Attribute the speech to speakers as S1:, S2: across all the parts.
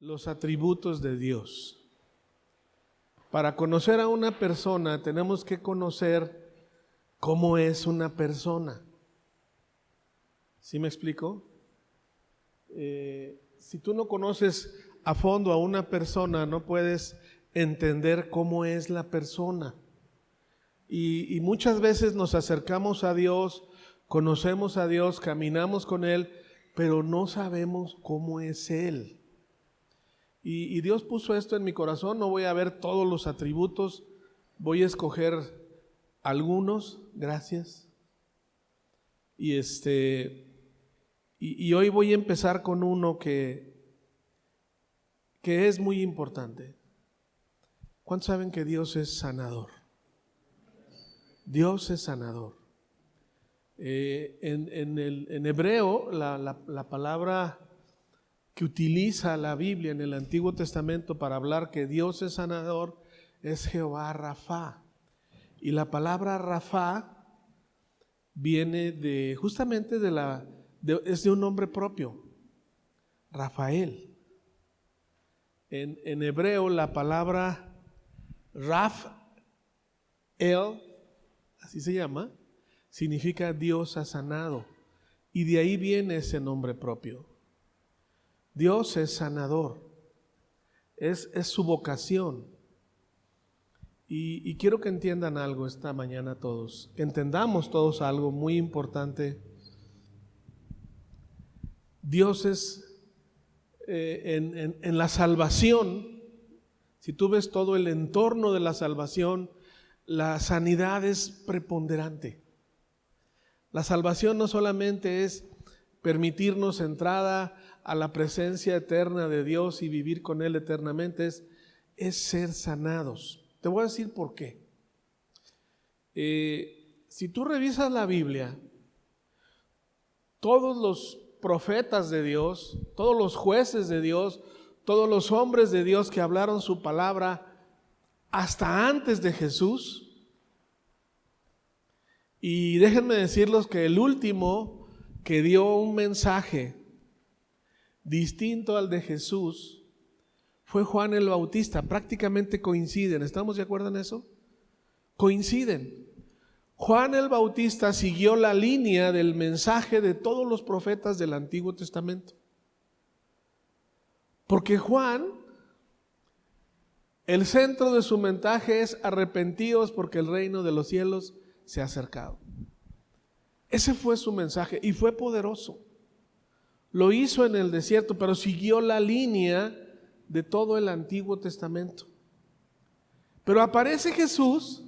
S1: los atributos de Dios. Para conocer a una persona tenemos que conocer cómo es una persona. ¿Sí me explico? Si tú no conoces a fondo a una persona, no puedes entender cómo es la persona. Y muchas veces nos acercamos a Dios, conocemos a Dios, caminamos con Él, pero no sabemos cómo es Él. Y Dios puso esto en mi corazón. No voy a ver todos los atributos, voy a escoger algunos, gracias. Y hoy voy a empezar con uno que es muy importante. ¿Cuántos saben que Dios es sanador? Dios es sanador. En hebreo, la palabra que utiliza la Biblia en el Antiguo Testamento para hablar que Dios es sanador es Jehová Rafa. Y la palabra Rafa viene justamente es de un nombre propio, Rafael. En hebreo la palabra Rafael, así se llama, significa Dios ha sanado. Y de ahí viene ese nombre propio. Dios es sanador, es su vocación. Y quiero que entiendan algo esta mañana todos, que entendamos todos algo muy importante. Dios es, en la salvación, si tú ves todo el entorno de la salvación, la sanidad es preponderante. La salvación no solamente es permitirnos entrada a la presencia eterna de Dios y vivir con Él eternamente, es ser sanados. Te voy a decir por qué. Si tú revisas la Biblia, todos los profetas de Dios, todos los jueces de Dios, todos los hombres de Dios que hablaron su palabra hasta antes de Jesús, y déjenme decirles que el último que dio un mensaje distinto al de Jesús fue Juan el Bautista. Prácticamente coinciden. ¿Estamos de acuerdo en eso? Coinciden. Juan el Bautista siguió la línea del mensaje de todos los profetas del Antiguo Testamento. Porque Juan, el centro de su mensaje es arrepentíos porque el reino de los cielos se ha acercado. Ese fue su mensaje y fue poderoso. Lo hizo en el desierto, pero siguió la línea de todo el Antiguo Testamento. Pero aparece Jesús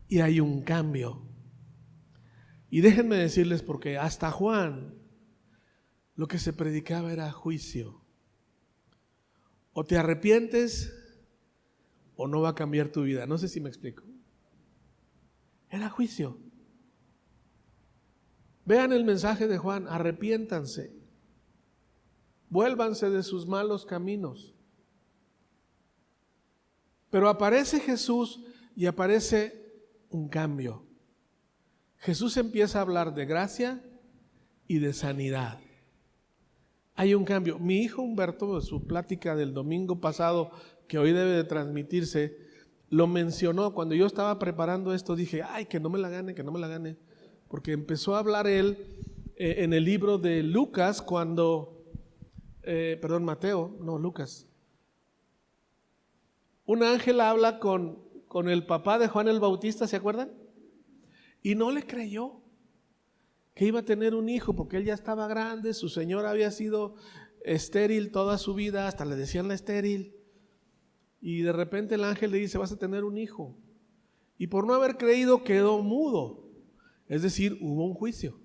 S1: y hay un cambio. Y déjenme decirles porque hasta Juan lo que se predicaba era juicio. O te arrepientes o no va a cambiar tu vida. No sé si me explico. Era juicio. Vean el mensaje de Juan, arrepiéntanse. Vuélvanse de sus malos caminos. Pero aparece Jesús y aparece un cambio. Jesús empieza a hablar de gracia y de sanidad. Hay un cambio. Mi hijo Humberto, en su plática del domingo pasado, que hoy debe de transmitirse, lo mencionó. Cuando yo estaba preparando esto dije, ay, que no me la gane. Porque empezó a hablar él en el libro de Lucas cuando... Lucas. Un ángel habla con el papá de Juan el Bautista, ¿se acuerdan? Y no le creyó que iba a tener un hijo porque él ya estaba grande, su señora había sido estéril toda su vida, hasta le decían la estéril. Y de repente el ángel le dice, vas a tener un hijo. Y por no haber creído quedó mudo. Es decir, hubo un juicio.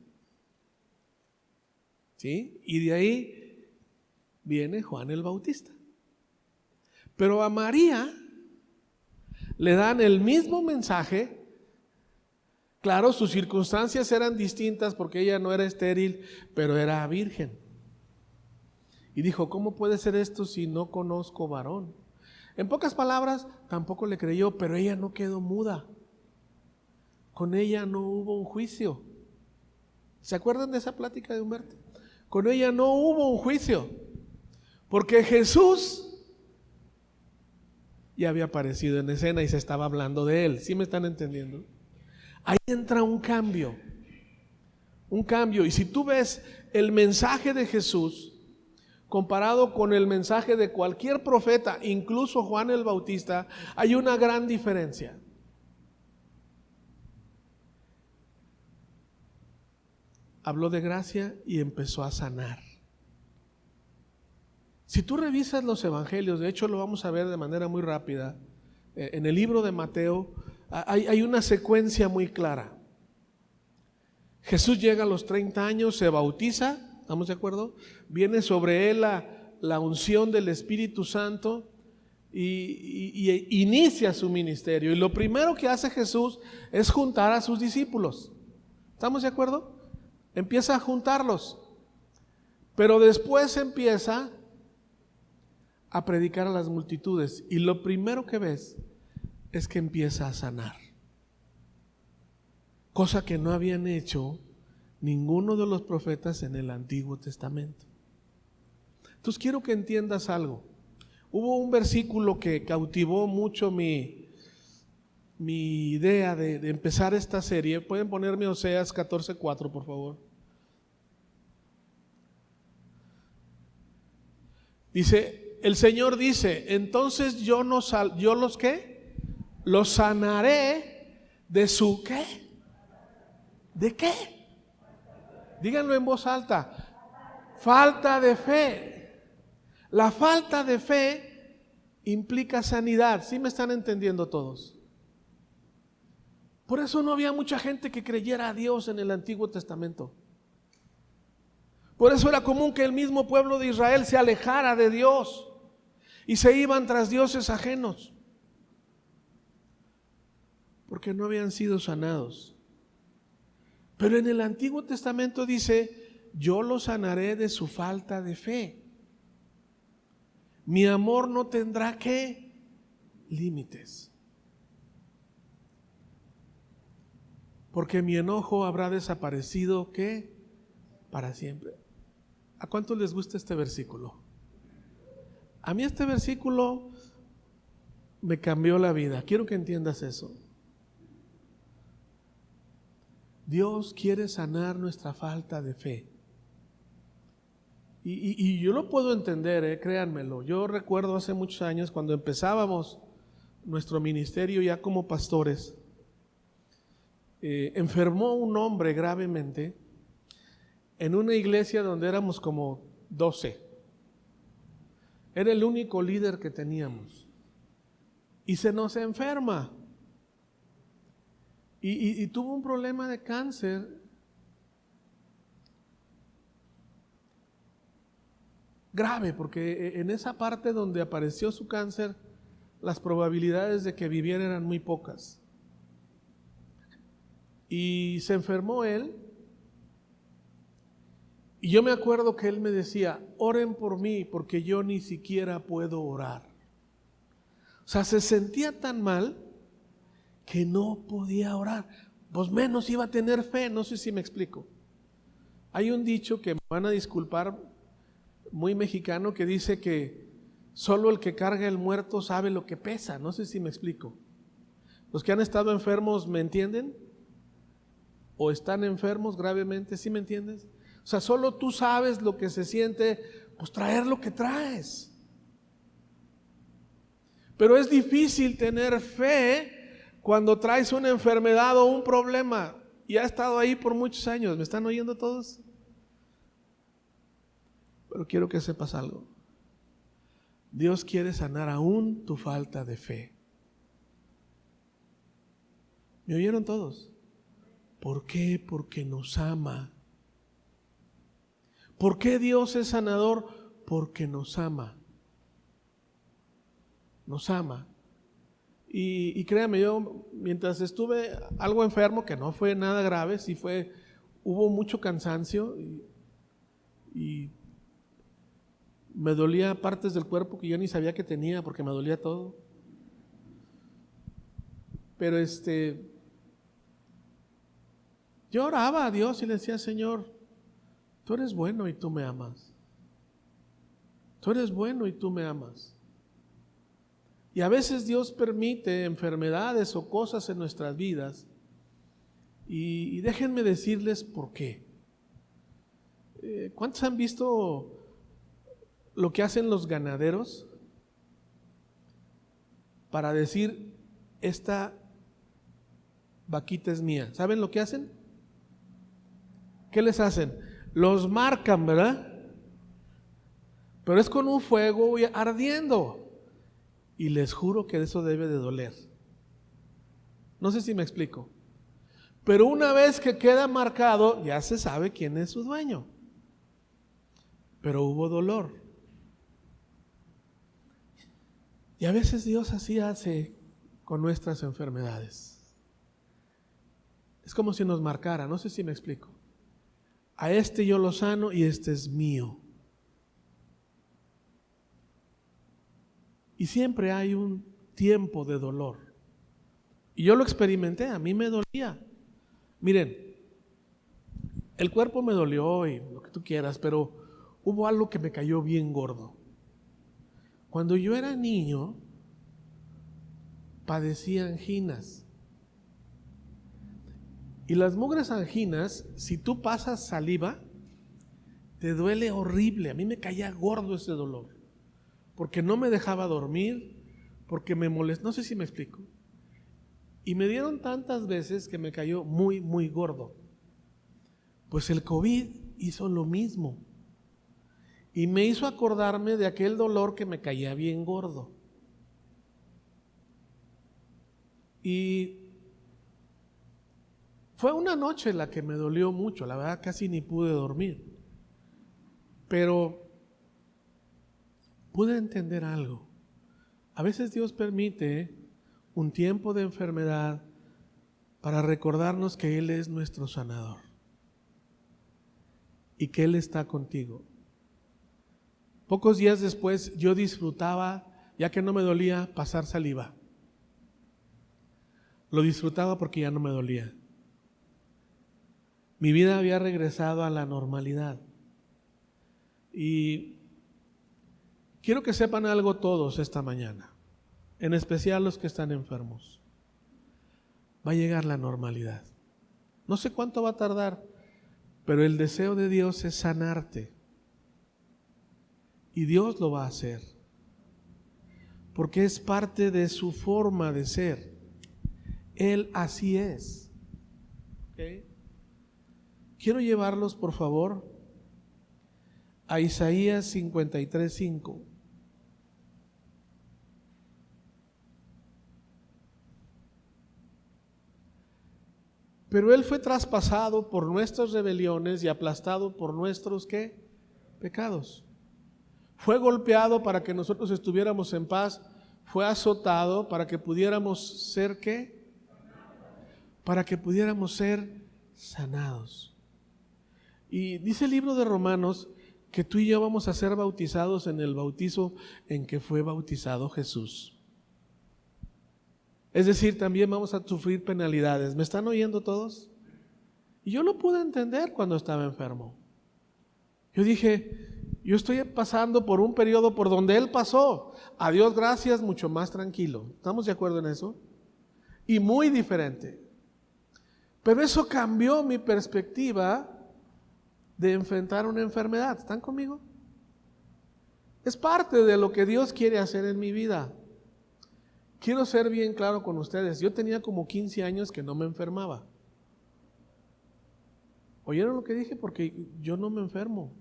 S1: ¿Sí? Y de ahí viene Juan el Bautista. Pero a María le dan el mismo mensaje. Claro, sus circunstancias eran distintas porque ella no era estéril, pero era virgen. Y dijo, ¿cómo puede ser esto si no conozco varón? En pocas palabras, tampoco le creyó, pero ella no quedó muda. Con ella no hubo un juicio. ¿Se acuerdan de esa plática de Humberto? Con ella no hubo un juicio. Porque Jesús ya había aparecido en escena y se estaba hablando de él. ¿Sí me están entendiendo? Ahí entra un cambio. Un cambio. Y si tú ves el mensaje de Jesús comparado con el mensaje de cualquier profeta, incluso Juan el Bautista, hay una gran diferencia. Habló de gracia y empezó a sanar. Si tú revisas los evangelios, de hecho lo vamos a ver de manera muy rápida, en el libro de Mateo hay una secuencia muy clara. Jesús llega a los 30 años, se bautiza, ¿estamos de acuerdo? Viene sobre él la unción del Espíritu Santo y inicia su ministerio. Y lo primero que hace Jesús es juntar a sus discípulos. ¿Estamos de acuerdo? Empieza a juntarlos, pero después empieza a predicar a las multitudes y lo primero que ves es que empieza a sanar, cosa que no habían hecho ninguno de los profetas en el Antiguo Testamento. Entonces quiero que entiendas algo. Hubo un versículo que cautivó mucho mi idea de empezar esta serie. Pueden ponerme Oseas 14:4, por favor. Dice, el Señor dice, entonces yo los ¿qué? Los sanaré de su ¿qué? ¿De qué? Díganlo en voz alta. Falta de fe. La falta de fe implica sanidad. ¿Sí me están entendiendo todos? Por eso no había mucha gente que creyera a Dios en el Antiguo Testamento. Por eso era común que el mismo pueblo de Israel se alejara de Dios y se iban tras dioses ajenos, porque no habían sido sanados. Pero en el Antiguo Testamento dice, yo los sanaré de su falta de fe. Mi amor no tendrá ¿qué? Límites. Porque mi enojo habrá desaparecido ¿qué? Para siempre. ¿A cuántos les gusta este versículo? A mí este versículo me cambió la vida. Quiero que entiendas eso. Dios quiere sanar nuestra falta de fe. Y yo lo puedo entender, créanmelo. Yo recuerdo hace muchos años cuando empezábamos nuestro ministerio ya como pastores, enfermó un hombre gravemente en una iglesia donde éramos como 12. Era el único líder que teníamos. Y se nos enferma. Y tuvo un problema de cáncer. Grave, porque en esa parte donde apareció su cáncer, las probabilidades de que viviera eran muy pocas. Y se enfermó él. Y yo me acuerdo que él me decía, oren por mí porque yo ni siquiera puedo orar. O sea, se sentía tan mal que no podía orar. Pues menos iba a tener fe, no sé si me explico. Hay un dicho que me van a disculpar, muy mexicano, que dice que solo el que carga el muerto sabe lo que pesa. No sé si me explico. Los que han estado enfermos, ¿me entienden? ¿O están enfermos gravemente? ¿Sí me entiendes? O sea, solo tú sabes lo que se siente, pues traer lo que traes. Pero es difícil tener fe cuando traes una enfermedad o un problema. Y ha estado ahí por muchos años. ¿Me están oyendo todos? Pero quiero que sepas algo. Dios quiere sanar aún tu falta de fe. ¿Me oyeron todos? ¿Por qué? Porque nos ama. ¿Por qué Dios es sanador? Porque nos ama. Nos ama. Y créame, yo mientras estuve algo enfermo, que no fue nada grave, sí hubo mucho cansancio y me dolía partes del cuerpo que yo ni sabía que tenía porque me dolía todo. Pero yo oraba a Dios y le decía, Señor, tú eres bueno y tú me amas. Tú eres bueno y tú me amas. Y a veces Dios permite enfermedades o cosas en nuestras vidas. Y déjenme decirles por qué. ¿Cuántos han visto lo que hacen los ganaderos para decir, esta vaquita es mía? ¿Saben lo que hacen? ¿Qué les hacen? Los marcan, ¿verdad? Pero es con un fuego ardiendo. Y les juro que eso debe de doler. No sé si me explico. Pero una vez que queda marcado, ya se sabe quién es su dueño. Pero hubo dolor. Y a veces Dios así hace con nuestras enfermedades. Es como si nos marcara, no sé si me explico. A este yo lo sano y este es mío. Y siempre hay un tiempo de dolor. Y yo lo experimenté, a mí me dolía. Miren, el cuerpo me dolió y lo que tú quieras, pero hubo algo que me cayó bien gordo. Cuando yo era niño, padecía anginas. Y las mugres anginas, si tú pasas saliva, te duele horrible. A mí me caía gordo ese dolor. Porque no me dejaba dormir, porque me molestó. No sé si me explico. Y me dieron tantas veces que me cayó muy, muy gordo. Pues el COVID hizo lo mismo. Y me hizo acordarme de aquel dolor que me caía bien gordo. Y fue una noche la que me dolió mucho, la verdad casi ni pude dormir. Pero pude entender algo. A veces Dios permite un tiempo de enfermedad para recordarnos que Él es nuestro sanador y que Él está contigo. Pocos días después yo disfrutaba, ya que no me dolía, pasar saliva. Lo disfrutaba porque ya no me dolía. Mi vida había regresado a la normalidad. Y quiero que sepan algo todos esta mañana, en especial los que están enfermos. Va a llegar la normalidad. No sé cuánto va a tardar, pero el deseo de Dios es sanarte. Y Dios lo va a hacer, porque es parte de su forma de ser. Él así es. ¿Okay? Quiero llevarlos, por favor, a Isaías 53:5. Pero Él fue traspasado por nuestras rebeliones y aplastado por nuestros, ¿qué? Pecados. Fue golpeado para que nosotros estuviéramos en paz. Fue azotado para que pudiéramos ser, ¿qué? Para que pudiéramos ser sanados. Y dice el libro de Romanos que tú y yo vamos a ser bautizados en el bautizo en que fue bautizado Jesús. Es decir, también vamos a sufrir penalidades. ¿Me están oyendo todos? Y yo lo pude entender cuando estaba enfermo. Yo dije, yo estoy pasando por un periodo por donde Él pasó. A Dios gracias, mucho más tranquilo. ¿Estamos de acuerdo en eso? Y muy diferente. Pero eso cambió mi perspectiva de enfrentar una enfermedad. ¿Están conmigo? Es parte de lo que Dios quiere hacer en mi vida. Quiero ser bien claro con ustedes. Yo tenía como 15 años que no me enfermaba. ¿Oyeron lo que dije? Porque yo no me enfermo.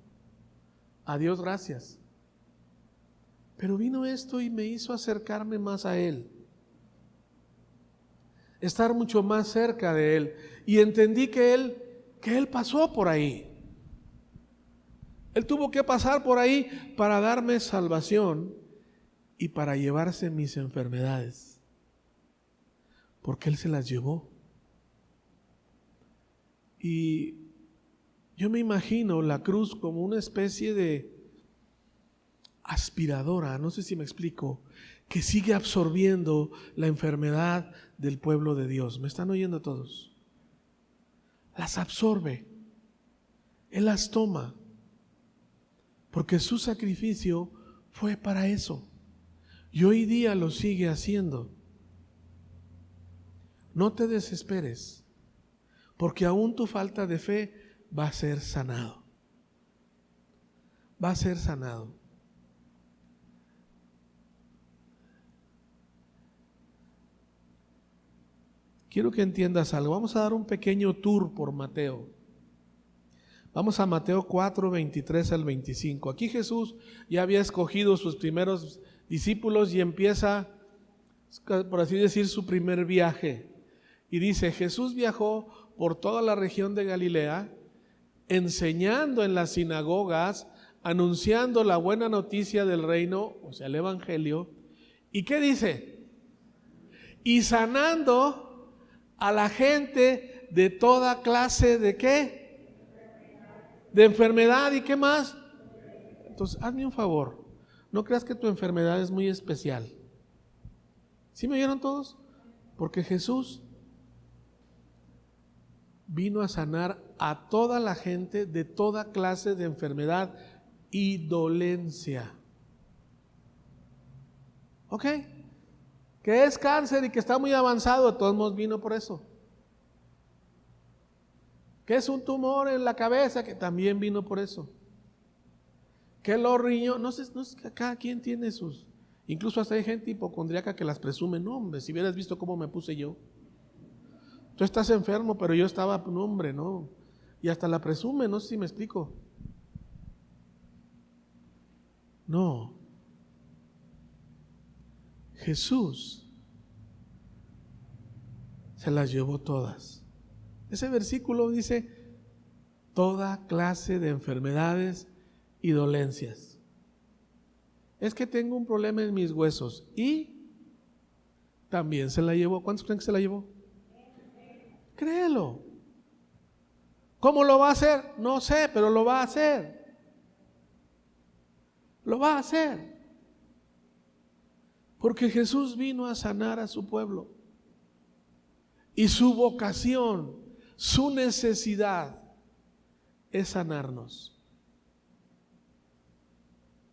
S1: A Dios gracias. Pero vino esto y me hizo acercarme más a Él. Estar mucho más cerca de Él. Y entendí que Él pasó por ahí. Él tuvo que pasar por ahí para darme salvación y para llevarse mis enfermedades. Porque Él se las llevó. Y yo me imagino la cruz como una especie de aspiradora, no sé si me explico, que sigue absorbiendo la enfermedad del pueblo de Dios. ¿Me están oyendo todos? Las absorbe. Él las toma. Porque su sacrificio fue para eso. Y hoy día lo sigue haciendo. No te desesperes, porque aún tu falta de fe va a ser sanado. Va a ser sanado. Quiero que entiendas algo. Vamos a dar un pequeño tour por Mateo. Vamos a Mateo 4, 23 al 25. Aquí Jesús ya había escogido sus primeros discípulos y empieza, por así decir, su primer viaje. Y dice, Jesús viajó por toda la región de Galilea, enseñando en las sinagogas, anunciando la buena noticia del reino, o sea, el evangelio. ¿Y qué dice? Y sanando a la gente de toda clase de ¿qué? De enfermedad. ¿Y qué más? Entonces, hazme un favor, no creas que tu enfermedad es muy especial. ¿Sí me oyeron todos? Porque Jesús vino a sanar a toda la gente de toda clase de enfermedad y dolencia. ¿Ok? Que es cáncer y que está muy avanzado, de todos modos vino por eso. Que es un tumor en la cabeza, que también vino por eso. Que los riñones, no sé, cada quien tiene sus, incluso hasta hay gente hipocondríaca que las presume. No, hombre, si hubieras visto cómo me puse yo. Tú estás enfermo, pero yo estaba, no, hombre, no. Y hasta la presume, no sé si me explico. No. Jesús se las llevó todas. Ese versículo dice, toda clase de enfermedades y dolencias. Es que tengo un problema en mis huesos y también se la llevó. ¿Cuántos creen que se la llevó? Créelo. ¿Cómo lo va a hacer? No sé, pero lo va a hacer. Lo va a hacer. Porque Jesús vino a sanar a su pueblo. Y su vocación, su necesidad es sanarnos.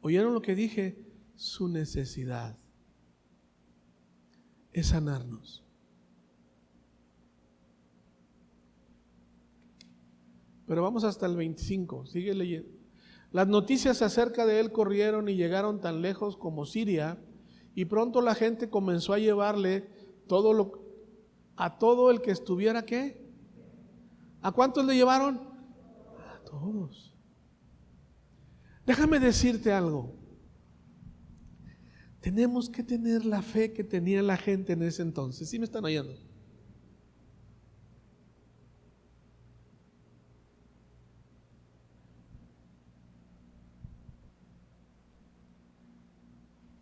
S1: ¿Oyeron lo que dije? Su necesidad es sanarnos. Pero vamos hasta el 25, sigue leyendo. Las noticias acerca de él corrieron y llegaron tan lejos como Siria, y pronto la gente comenzó a llevarle a todo el que estuviera, ¿qué? ¿A cuántos le llevaron? A todos. Déjame decirte algo. Tenemos que tener la fe que tenía la gente en ese entonces. ¿Sí me están oyendo?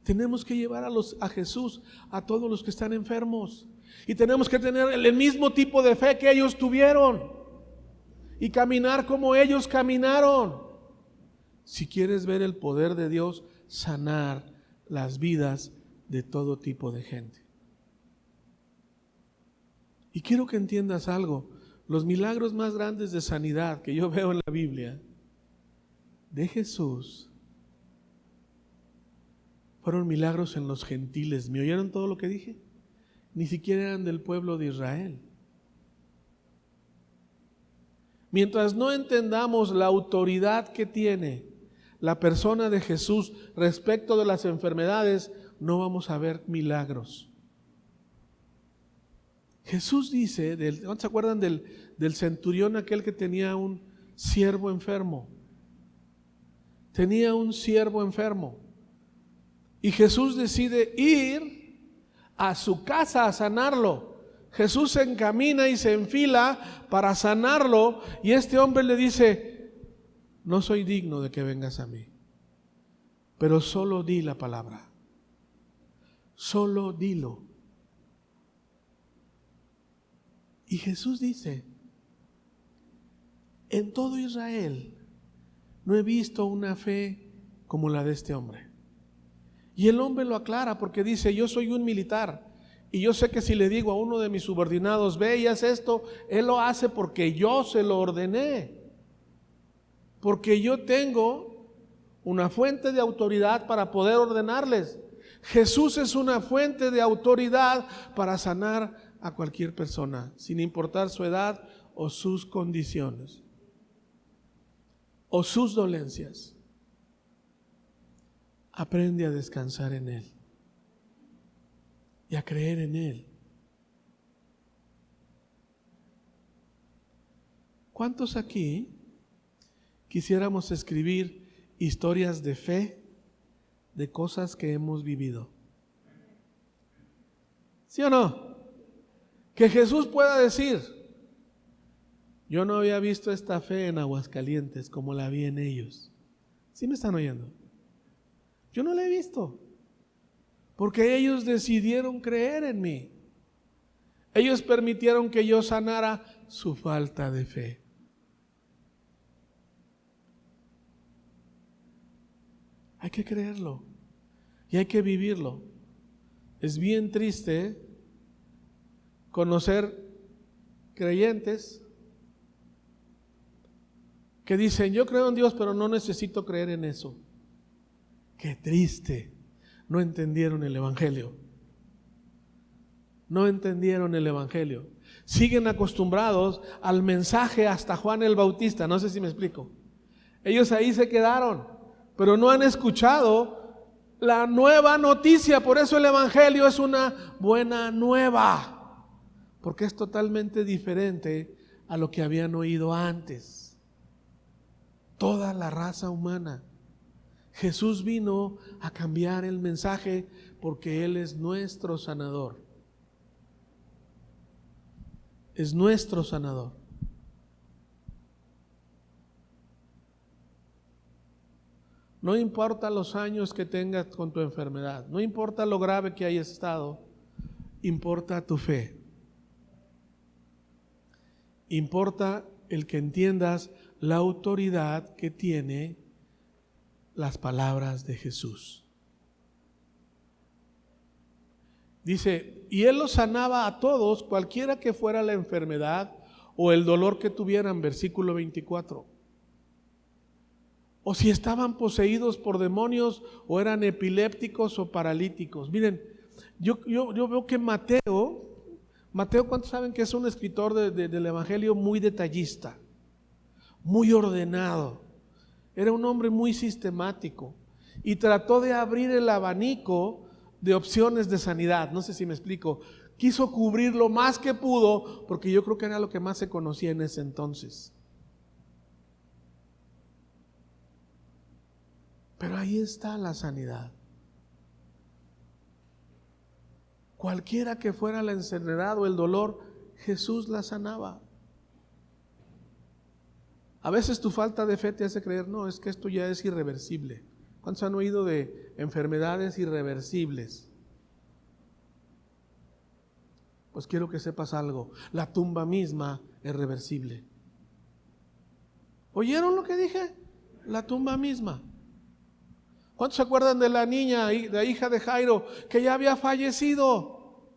S1: Tenemos que llevar a Jesús a todos los que están enfermos. Y tenemos que tener el mismo tipo de fe que ellos tuvieron. Y caminar como ellos caminaron. Si quieres ver el poder de Dios sanar las vidas de todo tipo de gente. Y quiero que entiendas algo. Los milagros más grandes de sanidad que yo veo en la Biblia de Jesús fueron milagros en los gentiles. ¿Me oyeron todo lo que dije? Ni siquiera eran del pueblo de Israel. Mientras no entendamos la autoridad que tiene la persona de Jesús respecto de las enfermedades, no vamos a ver milagros. Jesús dice, ¿no se acuerdan del centurión aquel que tenía un siervo enfermo? Tenía un siervo enfermo. Y Jesús decide ir a su casa a sanarlo. Jesús se encamina y se enfila para sanarlo, y este hombre le dice, no soy digno de que vengas a mí, pero solo di la palabra. Solo dilo. Y Jesús dice, en todo Israel no he visto una fe como la de este hombre. Y el hombre lo aclara porque dice, yo soy un militar y yo sé que si le digo a uno de mis subordinados, ve y haz esto, él lo hace porque yo se lo ordené. Porque yo tengo una fuente de autoridad para poder ordenarles. Jesús es una fuente de autoridad para sanar a cualquier persona, sin importar su edad o sus condiciones o sus dolencias. Aprende a descansar en Él y a creer en Él. ¿Cuántos aquí quisiéramos escribir historias de fe de cosas que hemos vivido? ¿Sí o no? Que Jesús pueda decir: yo no había visto esta fe en Aguascalientes como la vi en ellos. ¿Sí me están oyendo? Yo no la he visto, porque ellos decidieron creer en mí. Ellos permitieron que yo sanara su falta de fe. Hay que creerlo y hay que vivirlo. Es bien triste conocer creyentes que dicen: yo creo en Dios, pero no necesito creer en eso. Qué triste. No entendieron el Evangelio. No entendieron el Evangelio. Siguen acostumbrados al mensaje hasta Juan el Bautista. No sé si me explico. Ellos ahí se quedaron, pero no han escuchado la nueva noticia. Por eso el Evangelio es una buena nueva, porque es totalmente diferente a lo que habían oído antes. Toda la raza humana. Jesús vino a cambiar el mensaje porque Él es nuestro sanador. Es nuestro sanador. No importa los años que tengas con tu enfermedad, no importa lo grave que hayas estado, importa tu fe. Importa el que entiendas la autoridad que tiene las palabras de Jesús. Dice: y Él los sanaba a todos, cualquiera que fuera la enfermedad o el dolor que tuvieran, versículo 24. O si estaban poseídos por demonios, o eran epilépticos o paralíticos. Miren, yo veo que Mateo, ¿cuántos saben que es un escritor del Evangelio muy detallista, muy ordenado? Era un hombre muy sistemático y trató de abrir el abanico de opciones de sanidad. No sé si me explico. Quiso cubrir lo más que pudo, porque yo creo que era lo que más se conocía en ese entonces. Pero ahí está la sanidad. Cualquiera que fuera la enfermedad o el dolor, Jesús la sanaba. A veces tu falta de fe te hace creer: no, es que esto ya es irreversible. ¿Cuántos han oído de enfermedades irreversibles? Pues quiero que sepas algo: la tumba misma es reversible. ¿Oyeron lo que dije? La tumba misma. ¿Cuántos se acuerdan de la niña, la hija de Jairo, que ya había fallecido?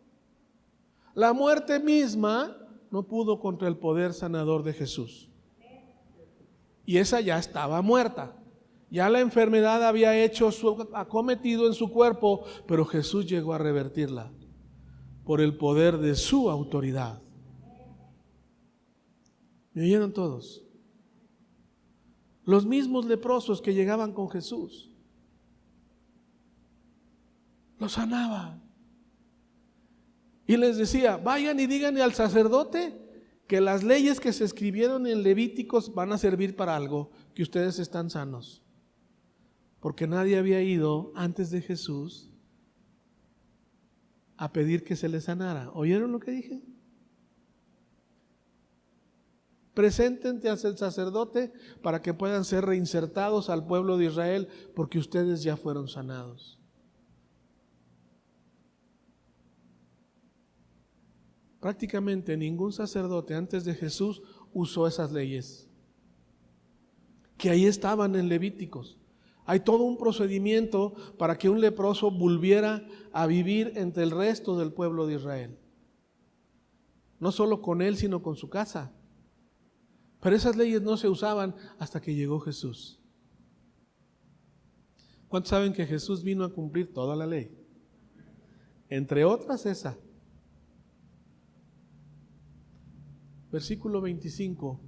S1: La muerte misma no pudo contra el poder sanador de Jesús. Y esa ya estaba muerta. Ya la enfermedad había hecho su acometido en su cuerpo, pero Jesús llegó a revertirla por el poder de su autoridad. ¿Me oyeron todos? Los mismos leprosos que llegaban con Jesús, los sanaba. Y les decía: vayan y díganle al sacerdote que las leyes que se escribieron en Levíticos van a servir para algo, que ustedes están sanos. Porque nadie había ido antes de Jesús a pedir que se les sanara. ¿Oyeron lo que dije? Preséntense al sacerdote para que puedan ser reinsertados al pueblo de Israel, porque ustedes ya fueron sanados. Prácticamente ningún sacerdote antes de Jesús usó esas leyes, que ahí estaban en Levíticos. Hay todo un procedimiento para que un leproso volviera a vivir entre el resto del pueblo de Israel. No solo con él, sino con su casa. Pero esas leyes no se usaban hasta que llegó Jesús. ¿Cuántos saben que Jesús vino a cumplir toda la ley? Entre otras esa. Versículo 25.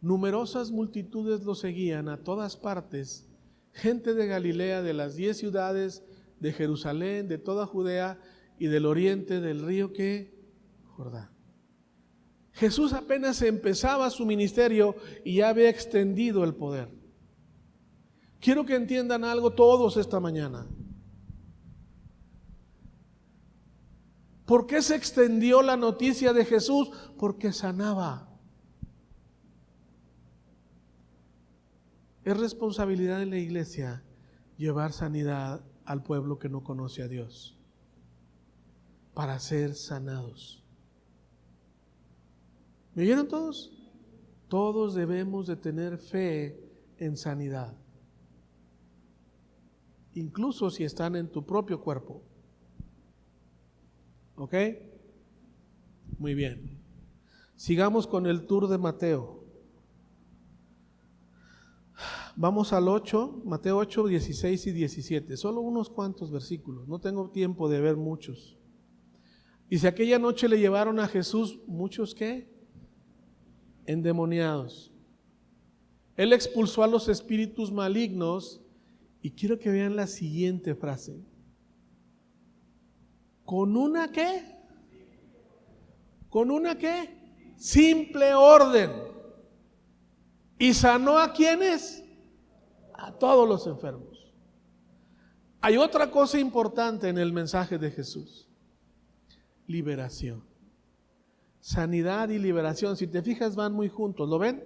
S1: Numerosas multitudes lo seguían a todas partes, gente de Galilea, de las 10 ciudades, de Jerusalén, de toda Judea y del oriente del río ¿qué? Jordán. Jesús apenas empezaba su ministerio y ya había extendido el poder. Quiero que entiendan algo todos esta mañana. ¿Por qué se extendió la noticia de Jesús? Porque sanaba. Es responsabilidad de la iglesia llevar sanidad al pueblo que no conoce a Dios, para ser sanados. ¿Me oyeron todos? Todos debemos de tener fe en sanidad, incluso si están en tu propio cuerpo. ¿Ok? Muy bien. Sigamos con el tour de Mateo. Vamos al 8, Mateo 8, 16 y 17. Solo unos cuantos versículos. No tengo tiempo de ver muchos. Dice, aquella noche le llevaron a Jesús muchos ¿qué? Endemoniados. Él expulsó a los espíritus malignos y quiero que vean la siguiente frase. ¿Con una qué? ¿Con una qué? Simple orden. ¿Y sanó a quiénes? A todos los enfermos. Hay otra cosa importante en el mensaje de Jesús. Liberación. Sanidad y liberación, si te fijas, van muy juntos. ¿Lo ven?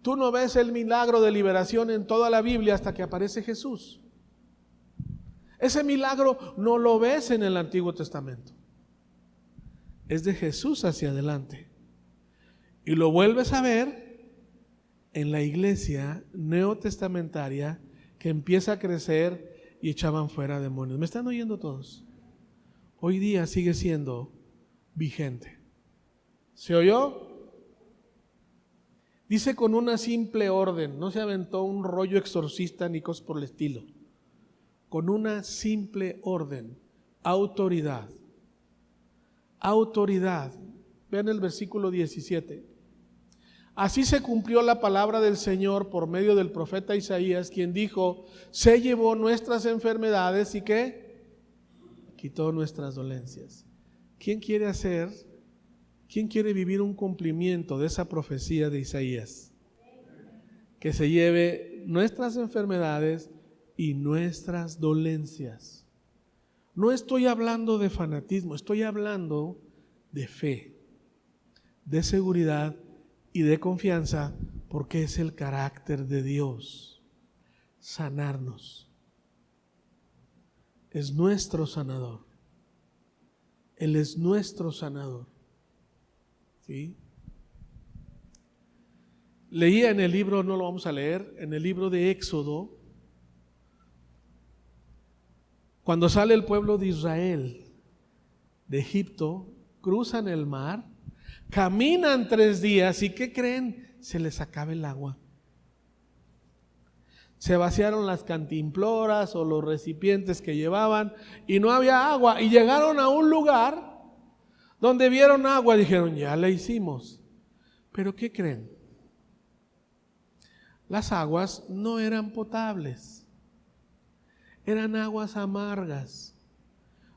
S1: Tú no ves el milagro de liberación en toda la Biblia hasta que aparece Jesús. Ese milagro no lo ves en el Antiguo Testamento. Es de Jesús hacia adelante. Y lo vuelves a ver en la iglesia neotestamentaria que empieza a crecer y echaban fuera demonios. ¿Me están oyendo todos? Hoy día sigue siendo vigente. ¿Se oyó? Dice con una simple orden, no se aventó un rollo exorcista ni cosas por el estilo. Con una simple orden, autoridad. Autoridad. Vean el versículo 17. Así se cumplió la palabra del Señor por medio del profeta Isaías, quien dijo, se llevó nuestras enfermedades y ¿qué? Quitó nuestras dolencias. ¿Quién quiere vivir un cumplimiento de esa profecía de Isaías? Que se lleve nuestras enfermedades y nuestras dolencias. No estoy hablando de fanatismo, estoy hablando de fe, de seguridad y de confianza, porque es el carácter de Dios, sanarnos. Es nuestro sanador. Él es nuestro sanador. ¿Sí? Leía en el libro, no lo vamos a leer, en el libro de Éxodo, cuando sale el pueblo de Israel de Egipto, cruzan el mar, caminan 3 días y ¿qué creen? Se les acaba el agua. Se vaciaron las cantimploras o los recipientes que llevaban y no había agua. Y llegaron a un lugar donde vieron agua y dijeron, ya la hicimos. Pero ¿qué creen? Las aguas no eran potables. Eran aguas amargas.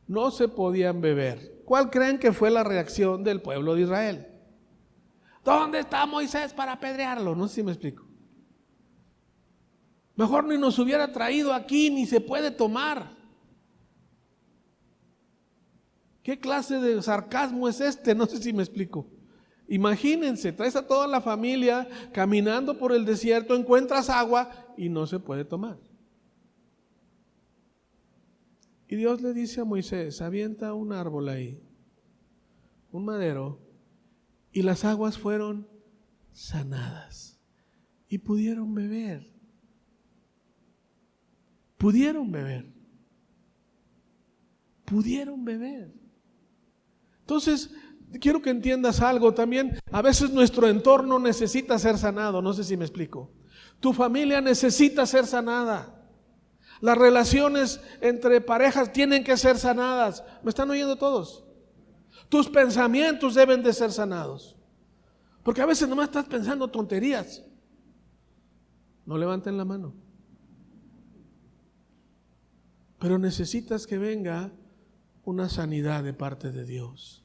S1: No se podían beber. ¿Cuál creen que fue la reacción del pueblo de Israel? ¿Dónde está Moisés para apedrearlo? No sé si me explico. Mejor ni nos hubiera traído aquí, ni se puede tomar. ¿Qué clase de sarcasmo es este? No sé si me explico. Imagínense, traes a toda la familia caminando por el desierto, encuentras agua y no se puede tomar. Y Dios le dice a Moisés, avienta un árbol ahí, un madero, y las aguas fueron sanadas y pudieron beber. Pudieron beber. Pudieron beber. Entonces, quiero que entiendas algo también. A veces nuestro entorno necesita ser sanado, no sé si me explico. Tu familia necesita ser sanada. Las relaciones entre parejas tienen que ser sanadas. ¿Me están oyendo todos? Tus pensamientos deben de ser sanados. Porque a veces nomás estás pensando tonterías. No levanten la mano. Pero necesitas que venga una sanidad de parte de Dios.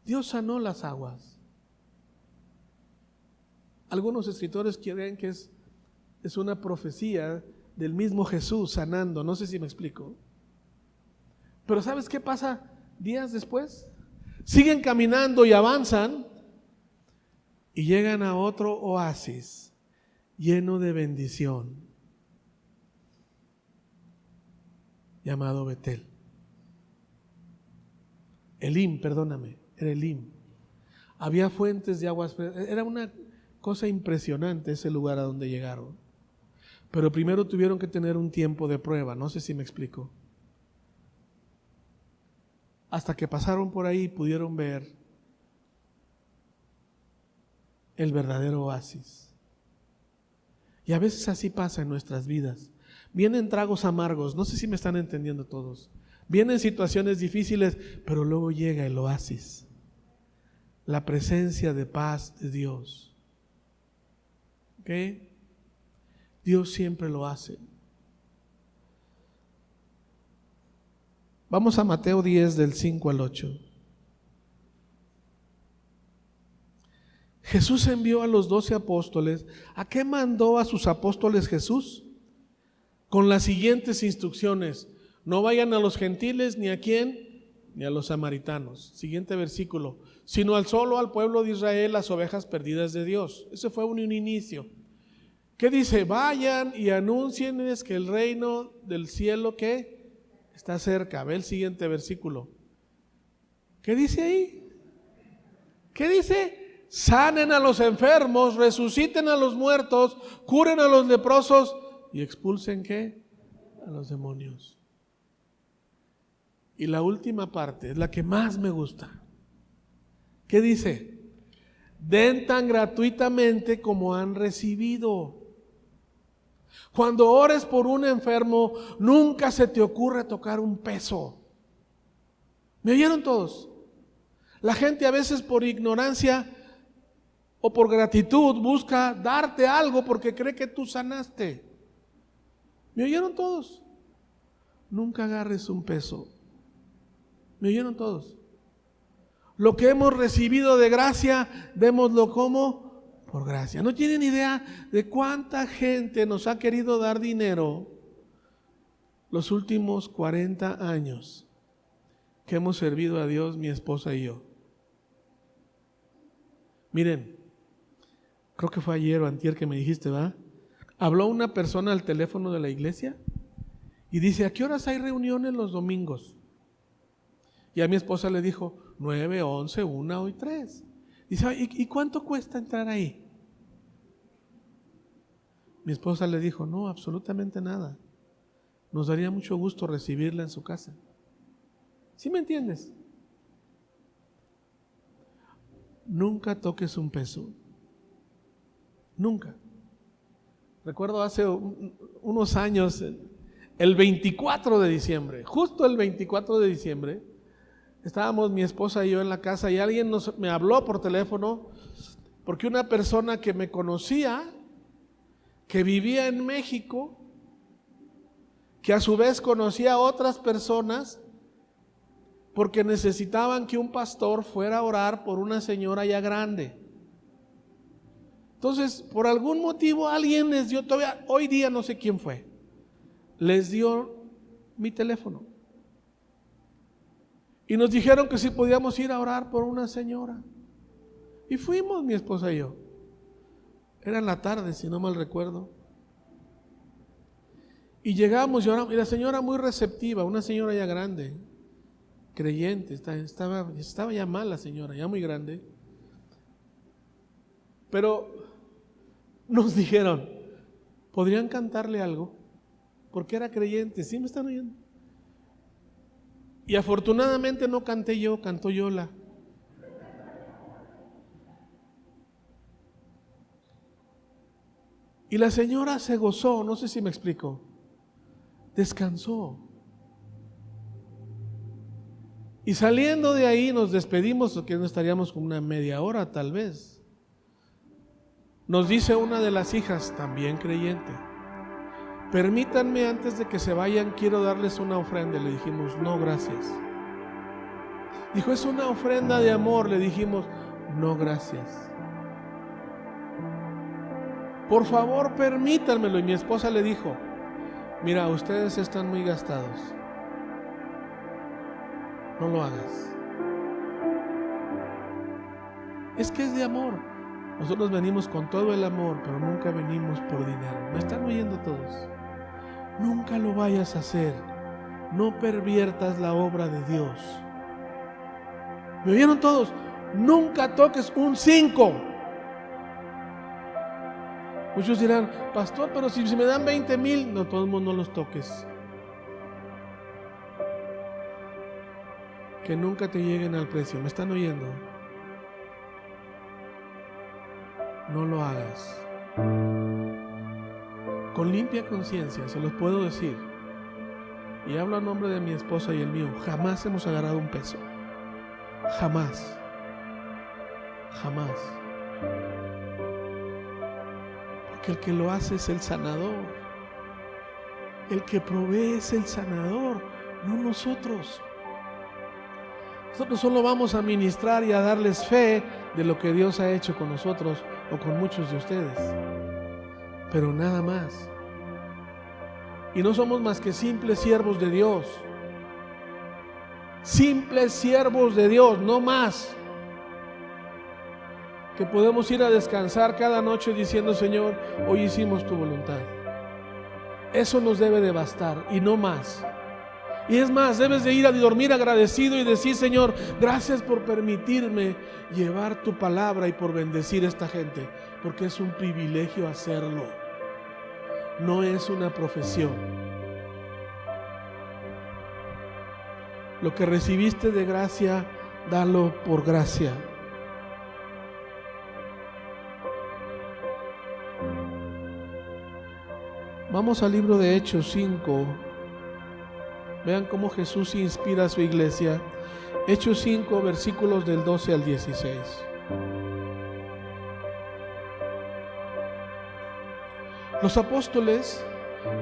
S1: Dios sanó las aguas. Algunos escritores creen que es una profecía del mismo Jesús sanando. No sé si me explico. Pero ¿sabes qué pasa días después? Siguen caminando y avanzan y llegan a otro oasis lleno de bendición llamado Betel. Elim, perdóname, era Elim. Había fuentes de aguas, era una cosa impresionante ese lugar a donde llegaron. Pero primero tuvieron que tener un tiempo de prueba, no sé si me explico. Hasta que pasaron por ahí pudieron ver el verdadero oasis. Y a veces así pasa en nuestras vidas. Vienen tragos amargos, no sé si me están entendiendo todos. Vienen situaciones difíciles, pero luego llega el oasis. La presencia de paz de Dios. ¿Ok? Dios siempre lo hace. Vamos a Mateo 10 del 5 al 8. Jesús envió a los 12 apóstoles. ¿A qué mandó a sus apóstoles Jesús? Con las siguientes instrucciones: no vayan a los gentiles, ni a quién, ni a los samaritanos. Siguiente versículo: sino solo al pueblo de Israel, las ovejas perdidas de Dios. Ese fue un inicio. ¿Qué dice? Vayan y anúncienles que el reino del cielo, ¿qué? Está cerca. Ve el siguiente versículo. ¿Qué dice ahí? ¿Qué dice? Sanen a los enfermos, resuciten a los muertos, curen a los leprosos y expulsen ¿qué? A los demonios. Y la última parte es la que más me gusta. ¿Qué dice? Den tan gratuitamente como han recibido. Cuando ores por un enfermo, nunca se te ocurre tocar un peso. ¿Me oyeron todos? La gente a veces por ignorancia o por gratitud busca darte algo porque cree que tú sanaste. ¿Me oyeron todos? Nunca agarres un peso. ¿Me oyeron todos? Lo que hemos recibido de gracia, démoslo como por gracia. No tienen idea de cuánta gente nos ha querido dar dinero los últimos 40 años que hemos servido a Dios, mi esposa y yo. Miren, creo que fue ayer o antier que me dijiste, ¿verdad? Habló una persona al teléfono de la iglesia y dice: ¿a qué horas hay reuniones los domingos? Y a mi esposa le dijo: 9, 11, 1 y 3. Dice: ¿y cuánto cuesta entrar ahí? Mi esposa le dijo: no, absolutamente nada. Nos daría mucho gusto recibirla en su casa. ¿Sí me entiendes? Nunca toques un peso. Nunca. Recuerdo hace unos años, el 24 de diciembre, justo el 24 de diciembre, estábamos mi esposa y yo en la casa y alguien me habló por teléfono porque una persona que me conocía, que vivía en México, que a su vez conocía a otras personas, porque necesitaban que un pastor fuera a orar por una señora ya grande. Entonces, por algún motivo alguien les dio, todavía hoy día no sé quién fue, les dio mi teléfono. Y nos dijeron que si podíamos ir a orar por una señora. Y fuimos, mi esposa y yo. Era en la tarde, si no mal recuerdo. Y llegamos y oramos, y la señora muy receptiva, una señora ya grande, creyente, estaba ya mal la señora, ya muy grande. Pero nos dijeron: ¿podrían cantarle algo? Porque era creyente. ¿Sí me están oyendo? Y afortunadamente no canté yo, cantó Yola. Y la señora se gozó, no sé si me explico, descansó. Y saliendo de ahí nos despedimos, que no estaríamos con una media hora tal vez. Nos dice una de las hijas, también creyente: permítanme, antes de que se vayan, quiero darles una ofrenda. Le dijimos, no, gracias. Dijo, es una ofrenda de amor. Le dijimos, no, gracias. Por favor, permítanmelo. Y mi esposa le dijo, mira, ustedes están muy gastados, no lo hagas. Es que es de amor. Nosotros venimos con todo el amor, pero nunca venimos por dinero. ¿Me están oyendo todos? Nunca lo vayas a hacer. No perviertas la obra de Dios. ¿Me oyeron todos? Nunca toques un 5. Muchos dirán, pastor, pero si me dan 20,000, no, todo el mundo no los toques. Que nunca te lleguen al precio. ¿Me están oyendo? No lo hagas. Con limpia conciencia, se los puedo decir, y hablo a nombre de mi esposa y el mío, jamás hemos agarrado un peso. Jamás. Jamás. Porque el que lo hace es el sanador. El que provee es el sanador, no nosotros. Nosotros solo vamos a ministrar y a darles fe de lo que Dios ha hecho con nosotros o con muchos de ustedes, pero nada más. Y no somos más que simples siervos de Dios. Simples siervos de Dios, no más. Que podemos ir a descansar cada noche diciendo, Señor, hoy hicimos tu voluntad. Eso nos debe de bastar y no más. Y es más, debes de ir a dormir agradecido y decir, Señor, gracias por permitirme llevar tu palabra y por bendecir a esta gente, porque es un privilegio hacerlo. No es una profesión. Lo que recibiste de gracia, dalo por gracia. Vamos al libro de Hechos 5. Vean cómo Jesús inspira a su iglesia. Hechos 5, versículos del 12 al 16. Los apóstoles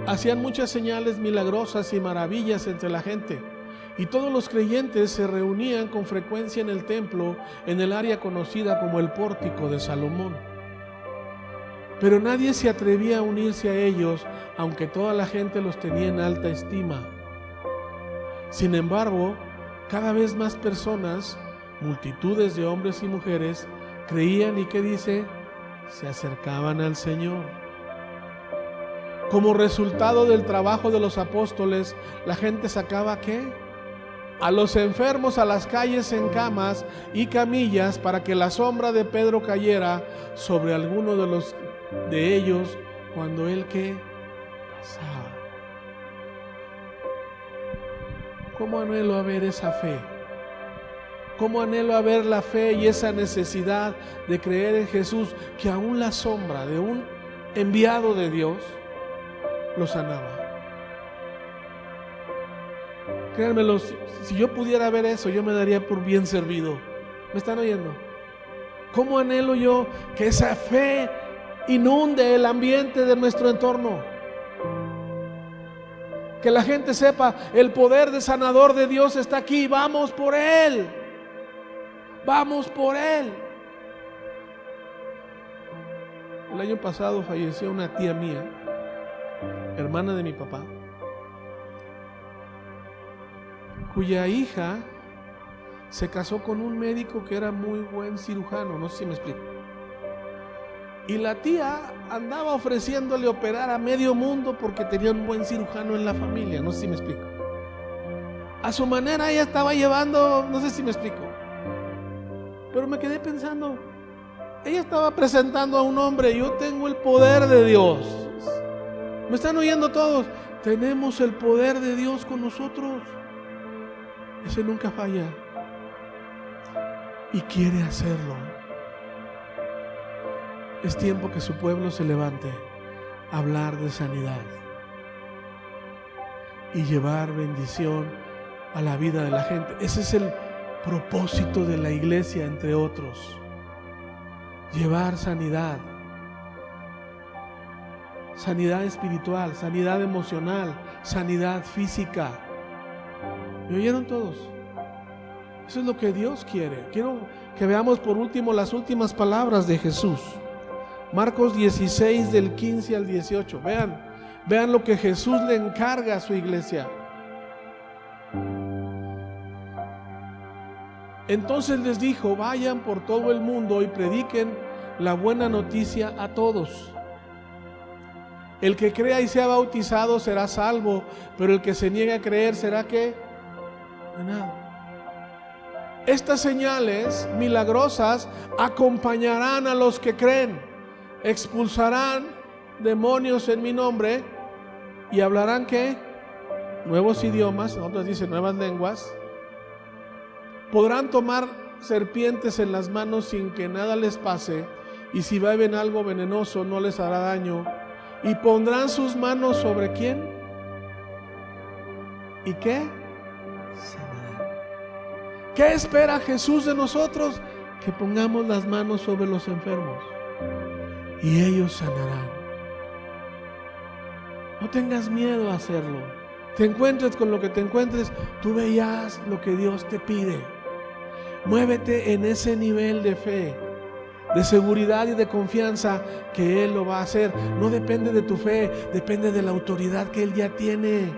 S1: hacían muchas señales milagrosas y maravillas entre la gente, y todos los creyentes se reunían con frecuencia en el templo, en el área conocida como el Pórtico de Salomón. Pero nadie se atrevía a unirse a ellos, aunque toda la gente los tenía en alta estima. Sin embargo, cada vez más personas, multitudes de hombres y mujeres, creían y ¿qué dice? Se acercaban al Señor. Como resultado del trabajo de los apóstoles, la gente sacaba ¿qué? A los enfermos a las calles en camas y camillas para que la sombra de Pedro cayera sobre alguno de ellos cuando él ¿qué? Pasaba. ¿Cómo anhelo a ver esa fe? ¿Cómo anhelo a ver la fe y esa necesidad de creer en Jesús, que aún la sombra de un enviado de Dios lo sanaba? Créanmelo, si yo pudiera ver eso, yo me daría por bien servido. ¿Me están oyendo? ¿Cómo anhelo yo que esa fe inunde el ambiente de nuestro entorno? Que la gente sepa, el poder de sanador de Dios está aquí. Vamos por Él. Vamos por Él. El año pasado falleció una tía mía, hermana de mi papá, cuya hija se casó con un médico que era muy buen cirujano. No sé si me explico. Y la tía andaba ofreciéndole operar a medio mundo porque tenía un buen cirujano en la familia. No sé si me explico. A su manera ella estaba llevando, no sé si me explico. Pero me quedé pensando, ella estaba presentando a un hombre. Yo tengo el poder de Dios. ¿Me están oyendo todos? Tenemos el poder de Dios con nosotros. Ese nunca falla. Y quiere hacerlo. Es tiempo que su pueblo se levante hablar de sanidad y llevar bendición a la vida de la gente. Ese es el propósito de la iglesia, entre otros. Llevar sanidad. Sanidad espiritual, sanidad emocional, sanidad física. ¿Me oyeron todos? Eso es lo que Dios quiere. Quiero que veamos por último las últimas palabras de Jesús. Marcos 16 del 15 al 18. Vean lo que Jesús le encarga a su iglesia. Entonces les dijo: vayan por todo el mundo y prediquen la buena noticia a todos. El que crea y sea bautizado será salvo, pero el que se niegue a creer será ¿qué? Nada. Estas señales milagrosas acompañarán a los que creen. Expulsarán demonios en mi nombre y hablarán ¿qué? Nuevos idiomas, otros dicen nuevas lenguas. Podrán tomar serpientes en las manos sin que nada les pase, y si beben algo venenoso no les hará daño. Y pondrán sus manos sobre ¿quién? ¿Y qué? Sanarán. ¿Qué espera Jesús de nosotros? Que pongamos las manos sobre los enfermos y ellos sanarán. No tengas miedo a hacerlo. Te encuentres con lo que te encuentres, tú veas lo que Dios te pide. Muévete en ese nivel de fe, de seguridad y de confianza que Él lo va a hacer. No depende de tu fe, depende de la autoridad que Él ya tiene.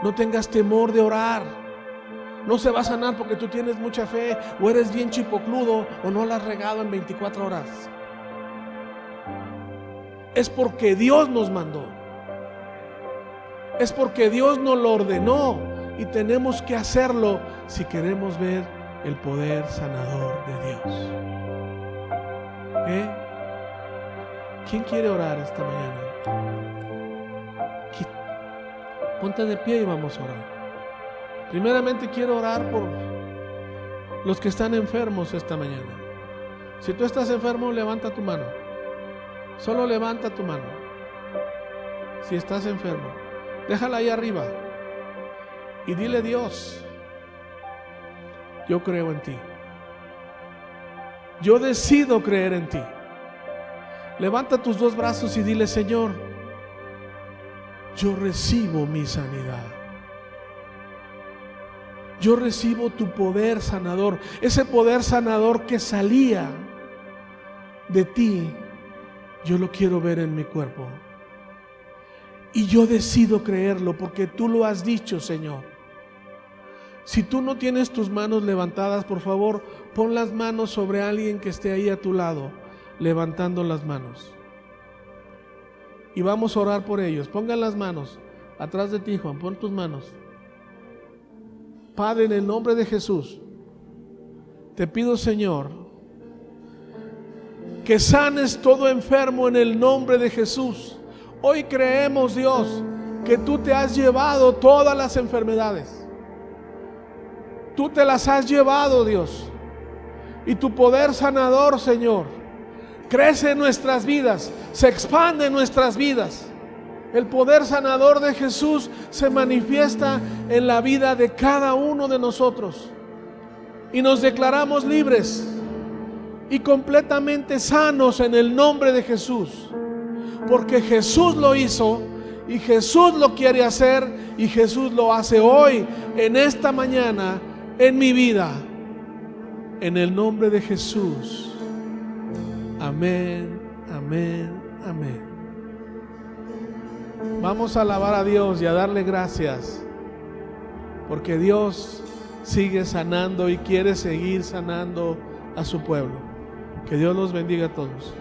S1: No tengas temor de orar. No se va a sanar porque tú tienes mucha fe, o eres bien chipocludo, o no la has regado en 24 horas. Es porque Dios nos mandó. Es porque Dios nos lo ordenó, y tenemos que hacerlo si queremos ver el poder sanador de Dios. ¿Quién quiere orar esta mañana? Ponte de pie y vamos a orar. Primeramente quiero orar por los que están enfermos esta mañana. Si tú estás enfermo, levanta tu mano. Solo levanta tu mano. Si estás enfermo, déjala ahí arriba y dile: Dios, yo creo en ti. Yo decido creer en ti. Levanta tus dos brazos y dile: Señor, yo recibo mi sanidad. Yo recibo tu poder sanador. Ese poder sanador que salía de ti, yo lo quiero ver en mi cuerpo. Y yo decido creerlo porque tú lo has dicho, Señor. Si tú no tienes tus manos levantadas, por favor, pon las manos sobre alguien que esté ahí a tu lado, levantando las manos. Y vamos a orar por ellos. Pongan las manos atrás de ti, Juan. Pon tus manos. Padre, en el nombre de Jesús, te pido, Señor, que sanes todo enfermo en el nombre de Jesús. Hoy creemos, Dios, que tú te has llevado todas las enfermedades. Tú te las has llevado, Dios. Y tu poder sanador, Señor, crece en nuestras vidas, se expande en nuestras vidas. El poder sanador de Jesús se manifiesta en la vida de cada uno de nosotros. Y nos declaramos libres y completamente sanos en el nombre de Jesús. Porque Jesús lo hizo y Jesús lo quiere hacer y Jesús lo hace hoy, en esta mañana, en mi vida. En el nombre de Jesús. Amén, amén, amén. Vamos a alabar a Dios y a darle gracias, porque Dios sigue sanando y quiere seguir sanando a su pueblo. Que Dios los bendiga a todos.